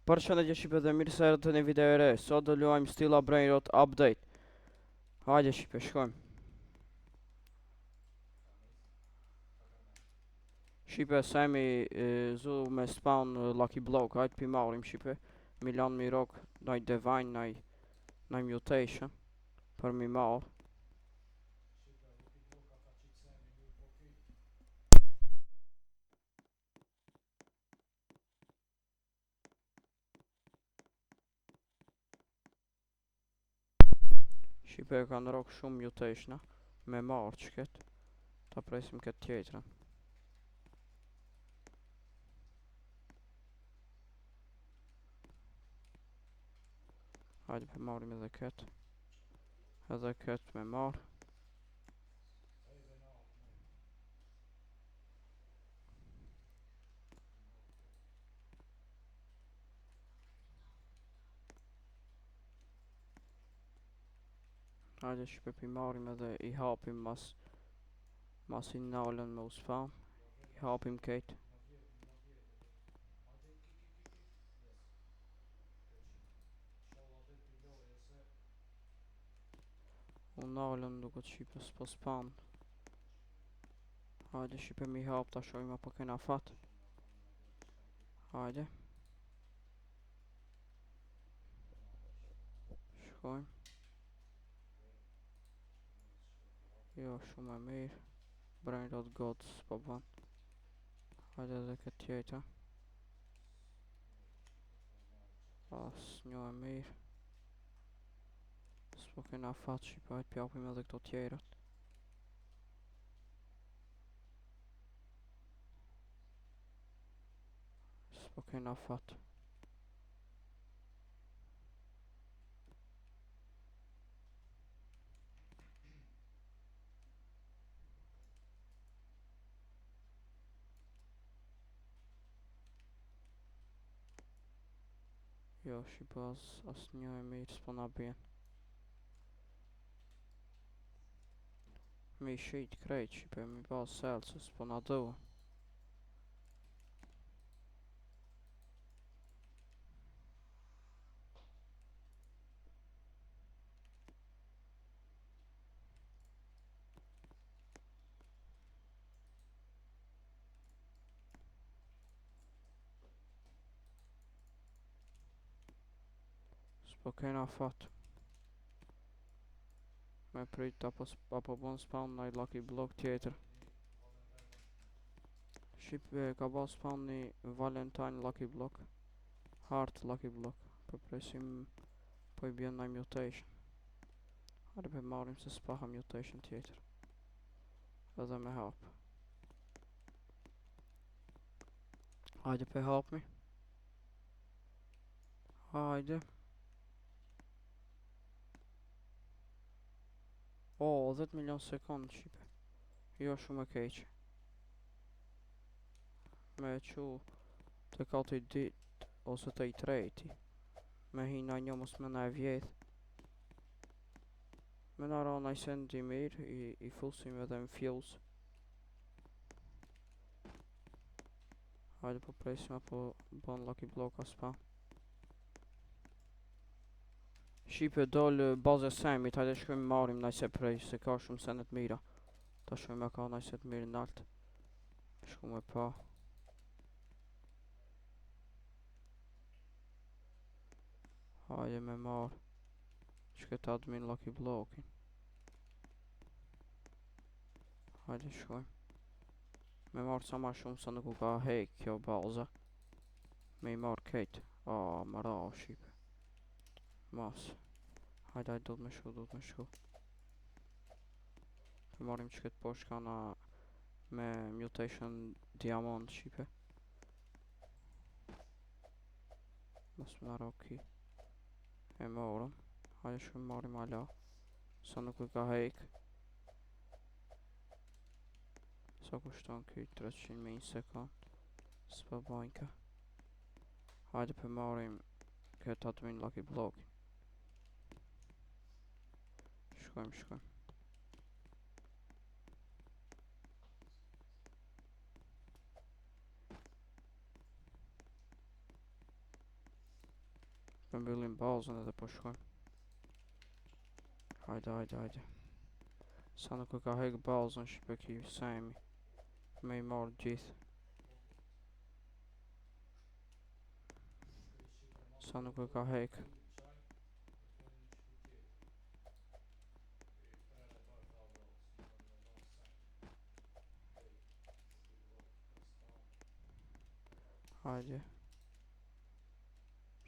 Përshëndetje Shqipe dhe mirë se erdhët në një video e re. Sot do luajmë Stilla Brain Rot Update. Hajde Shqipe, shkojmë. Shqipe, semi zu me spawn Lucky Block. Hajde pi marrim Shqipe. Milan Mirok, naj Divine, naj Mutation. Për mi marr. Shqipe kanë rok shumë Mutationa. Me marr qëket. Ta presim këtë tjetërën. Hajde për marrim edhe këtë. Edhe këtë me marr. Hajde Shqipe pi marrim edhe i hapim mas i nalën me u spawn. I hapim këtë. U nalën duke të Shqipe s'po spawn. Hajde Shqipe mi hap ta shojmë apo kena fat. Hajde. Shkojmë. Jo, shumë e mirë. Brain Rot God s'po ban. Hajde edhe këtë tjetër. As një e mirë. S'po kena fat Shqipe, hajde pjapim edhe këto tjerat. S'po kena fat. Jo, Shqipe as një e mirë s'po na bjen. Mi shit krejt Shqipe, mi ba sel se s'po na du. S'po kena fat. Me prit apo bon spawn naj Lucky Block tjetër. Shqipe ka ba spawn një Valentine Lucky Block. Heart Lucky Block. Për presim po i bjen naj Mutation. Hajde për marrim se s'paha Mutation tjetër. Edhe me hap. Hajde për hapmi. Hajde. O, 10 milion sekund Shqipe. Jo shumë e keq. Me qu të kati dit ose të i treti. Me hina një mos me na e vjedh. Me na ra naj sendi mirë, i fusim edhe në fuse. Hajde po presim apo bon Lucky Block aspa. Shqipe dollë bazë semit, hajde shkojmë marim najse prej, se ka shumë senet mira. Ta shkojmë ka najse të mirë nalt. Shkojmë e pa. Hajde me marë. Shket admin Lucky Blockin. Hajde shkojmë. Me marë sa ma shumë sa nuk u ka hek kjo baza. Me i marë kejt. Më ra Shqipe. Mas. Hajde do të me shku. Të marim që këtë poshtë kana me Mutation Diamond Shqipe. Mas më nara oki. E morëm. Hajde shkëm marim ala. Sa nuk u ka hek. Sa kushton këj 300 min sekund. S'pa bajnka. Hajde për marim këtë admin Lucky Block. Shkojmë. Shpe mbyllim bazën edhe po shkojmë. Hajde. Sa nuk e ka hek bazën shpe ki Semi. Me i marrë gjithë. Sa nuk e ka hek. Hajde.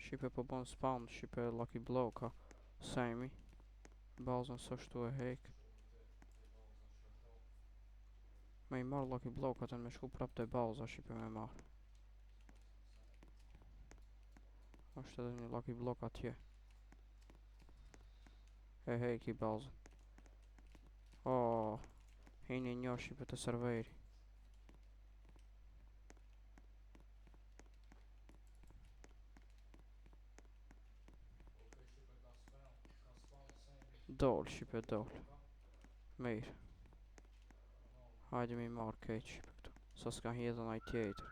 Shqipe po bon spawn, shqipe Lucky Bloka. Semi. Bazën së shtu e hek. Me i marrë Lucky Bloka të me shku prap të baza shqipe me marrë. Ashtë edhe një Lucky Block atje. E hek i bazën. Oh, hini një shqipe të serveri. Dol shqipe dol. Mirë. Hajde mi marrë keq shqipe këtu. Sa s'ka hjedhën aj tjetër.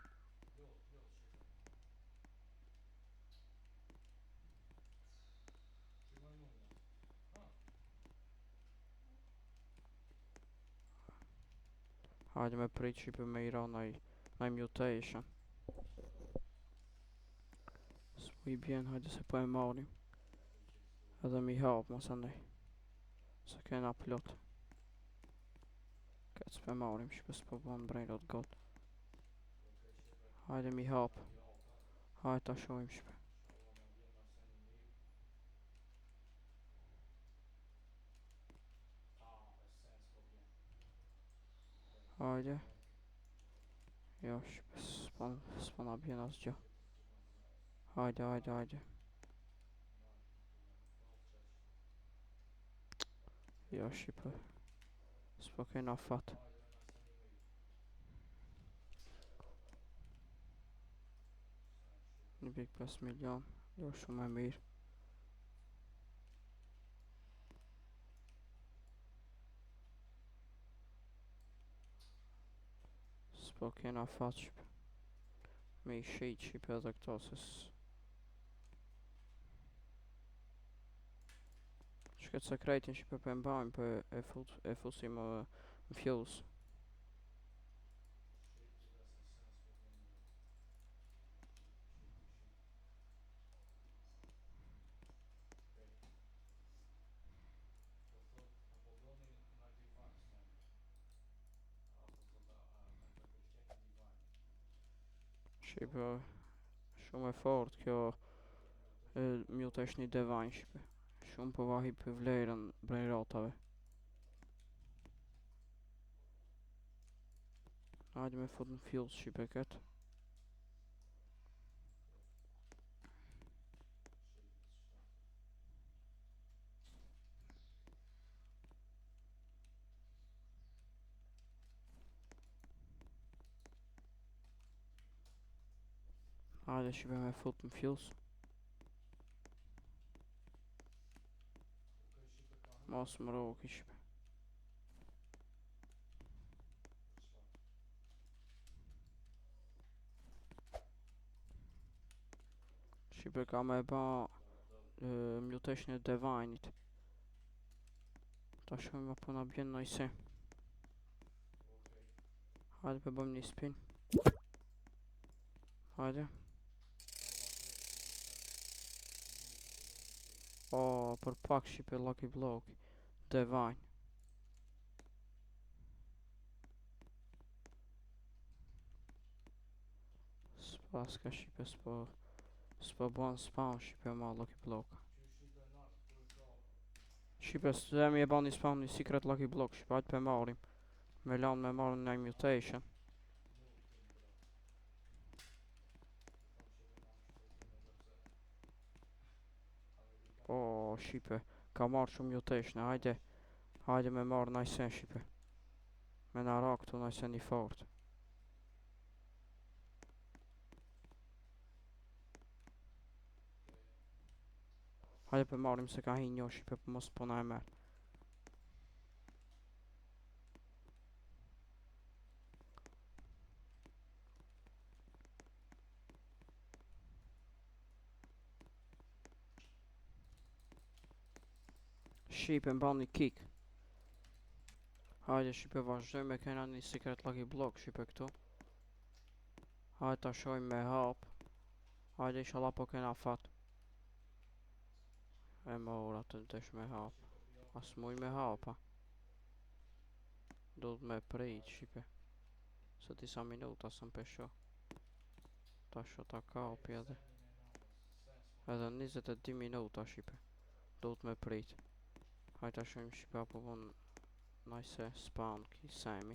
Hajde me prit shqipe me i ra naj mutation. S'po i bjen, hajde se po e marim. Edhe mi hap mos anej. Se kena plot. Këtë s'po e marim shqipe s'po bon brejnot got. Hajde mi hap. Hajde ta shojmë shqipe. Hajde. Jo shqipe s'po na bjen asgjë. Hajde. Jo shqipe. S'po kena fat. 1.5 milion. Jo shumë e mirë. S'po kena fat shqipe. Me i shejt shqipe edhe këto se Shket sekretin shqipe për mbajmë për e fusim në fjus. Shqipe shumë e fort kjo mutation i Divine shqipe. Shumë po vahi për vlerën brejratave. Hajde me fut në fjus shqipe këtë. Hajde shqipe me fut në fjus. Mos më roki shqipe. Shqipe ka me ba mutation e Divine-it. Ta shumë ma puna bjen nëjse. Hajde për bëm një spin. Hajde. Për pak shqipe Lucky Block Divine. S'paska shqipe s'po bon spawn shqipe ma Lucky Block. Shqipe s'demi e ban një spawn një secret Lucky Block shqipe. Hajde për marim. Me lanë me marrën një mutation. Shqipe ka marrë shumë mutation. Hajde me marrë najsen shqipe. Me në ra këtu najsen një fort. Hajde për marim se ka hi një shqipe për mos puna e merë. Shqipe mbani kick. Hajde shqipe vazhdojmë me kena një secret lucky block shqipe këtu. Hajde ta shojmë me hap. Hajde inshallah po kena fat. E më ora të ndesh me hap. As muj me hapa. Do të me prit shqipe. Se disa minuta së më pesho. Ta sho ta kapi edhe. Edhe 22 minuta shqipe. Do të me prit. Hajde ta shojmë shqipe apo von najse spawn ki semi.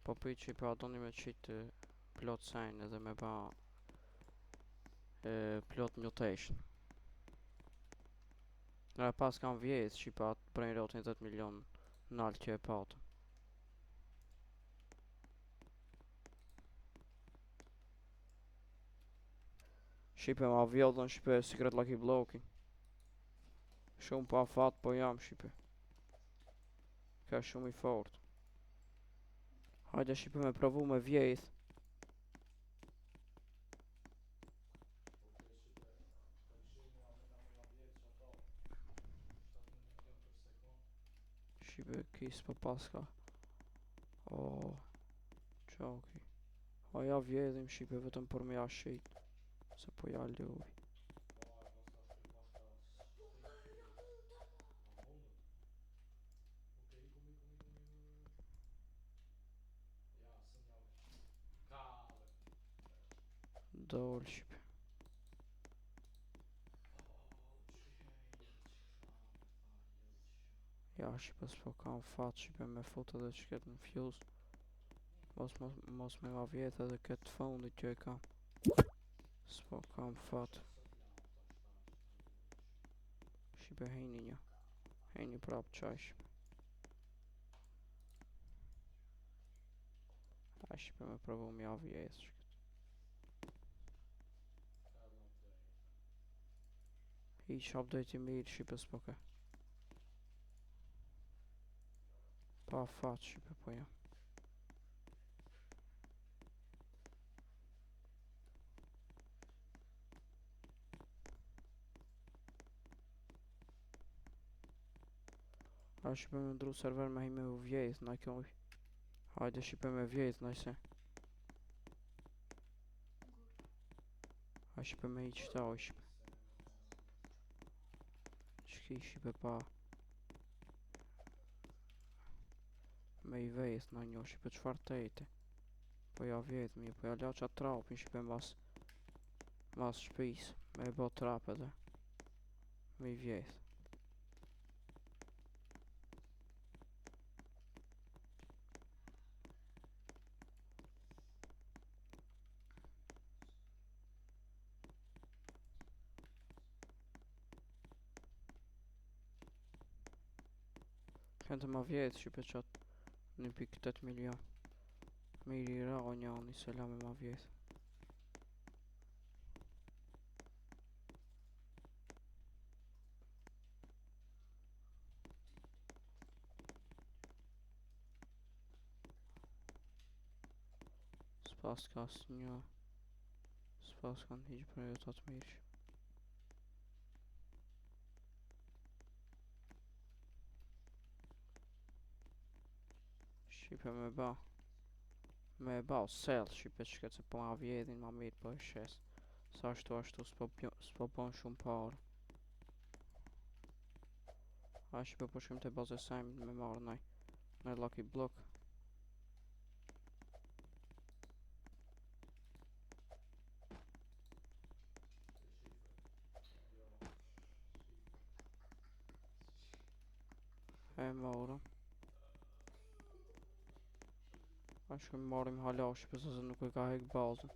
Po prit shqipe a doni me qitë plot sen edhe me ba plot mutation. Nga pas kam vjetë shqipe atë brain rot 20 milion nalë që e patë. Shqipe ma vjodhën shqipe secret lucky blocki. Shumë pa fat po jam shqipe. Ka shumë i fort. Hajde shqipe me provu me vjejth. Shqipe kis po paska. O qoki. Haja vjedhim shqipe vetëm për me ja shit. Se po ja luj. Dol shqipe. Ja shqipe s'po kam fat shqipe me fut edhe qket në fuse. Mos me nga vjetë edhe këtë fundit që e kam. S'po kam fat. Shqipe hejni një. Hejni prap qaj shqipe. A shqipe me provu me ja vjetë shqipe. Hiq update i mirë shqipe s'po ke. Pa fat shqipe po jam. A shqipe me ndru server me hi me u vjejth na kjo. Hajde shqipe me vjejth najse. A shqipe me i qëta o shqipe. Qki shqipe pa. Me i vejth na njo shqipe qfar tejte. Po ja vjejth mi, po ja la qa trapin shqipe mas shpis. Me e bo trap edhe. Me i vjejth. Kënë të ma vjetë shqipe qatë 1.8 milion. Miri ra o njani se la me ma vjetë. S'pas ka asë një. S'pas ka në hiqë për e të atë mirë. Shqipe me ba. Me ba o sell shqipe qëket se po ma vjedhin ma mirë po e shes. Sa ashtu s'po bon shumë parë. A shqipe po shkim të bazë sajmë me marrë naj lucky block. E marrëm. A shkim marrim hala shqipe se nuk e ka hek bazën.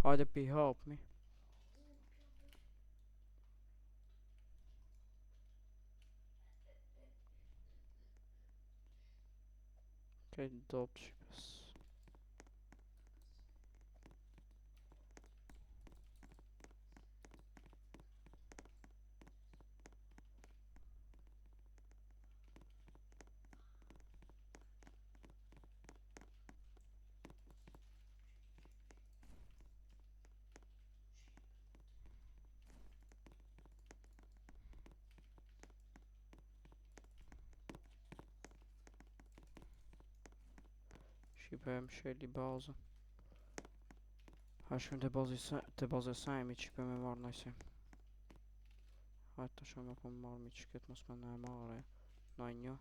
Hajde pi hapmi. Kejt dop shqipes. Shqipe më sheli bazën. Hajde shkojmë te baza e sajmit, shqipe me marrë nëjse. Hajde të shumë po më marrë mi që këtë mos me në e marrë. Na një.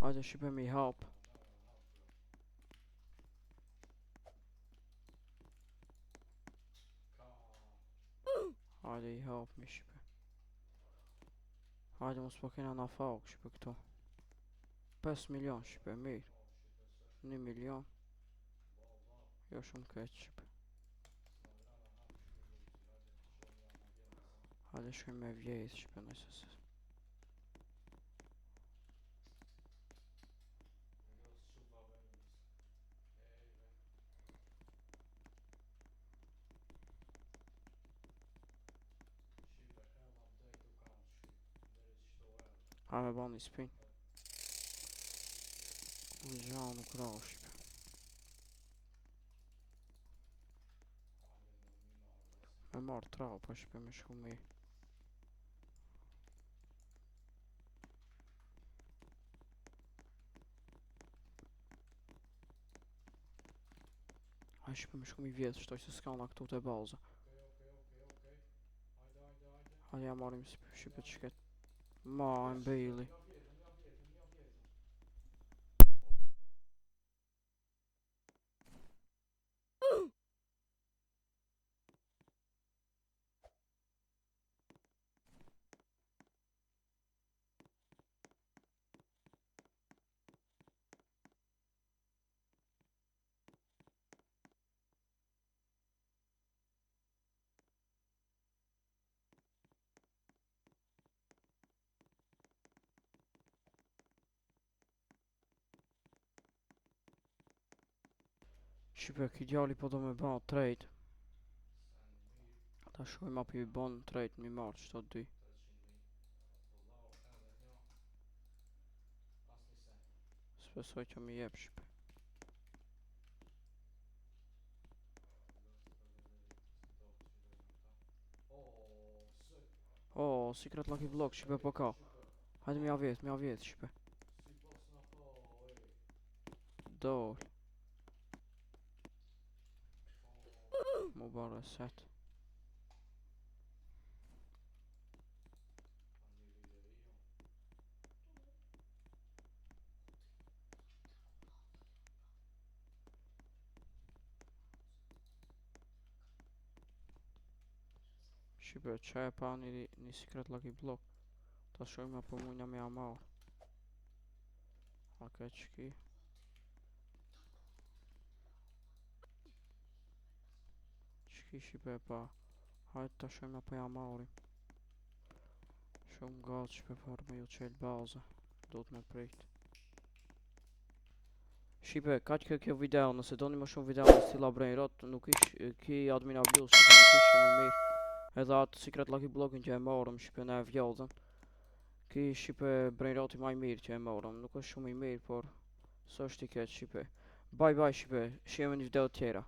Hajde shqipe me i hap. Hajde i hap mi shqipe. Hajde mos po kena na fak shqipe këto. 5 milion shqipe mirë. 1 milion. Jo shumë keq shqipe. Hajde shkojmë me vjetë shqipe nëse se. Hajde me bani spin. U gja nuk ra shqipe. Me marrë trao pa shqipe me shku mirë. Hajde shqipe me shku mi vjetë shtoj se s'ka na këtu të baza. Hajde ja marim shqipe të shket. Ma e mbejli. Shqipe ki djali po do me ba trade. Ta shkojmë api i bon trade mi marrë qëto dy. S'besoj që mi jep shqipe. Oh, secret lucky block shqipe po ka. Hajde mi avjet shqipe. Dol. Mu ba reset. Shqipe që e pa një secret lucky block. Ta shojmë apo mujna me amar. A ke qki? Qki shqipe e pa. Hajde ta shojmë apo ja marim. Shumë gatë shqipe për me ju qelë baza. Do të me prejt. Shqipe, kaq kjo video, nëse doni më shumë video në stila Brain Rot, nuk ish ki admina blues, shqipe nuk ish shumë i mirë. Edhe atë secret lucky blockin që e marrëm shqipe në e vjallëzën. Ki shqipe Brain Roti maj mirë që e marrëm, nuk është shumë i mirë, por së është i keq shqipe. Bye bye shqipe, shihemi në video tjera.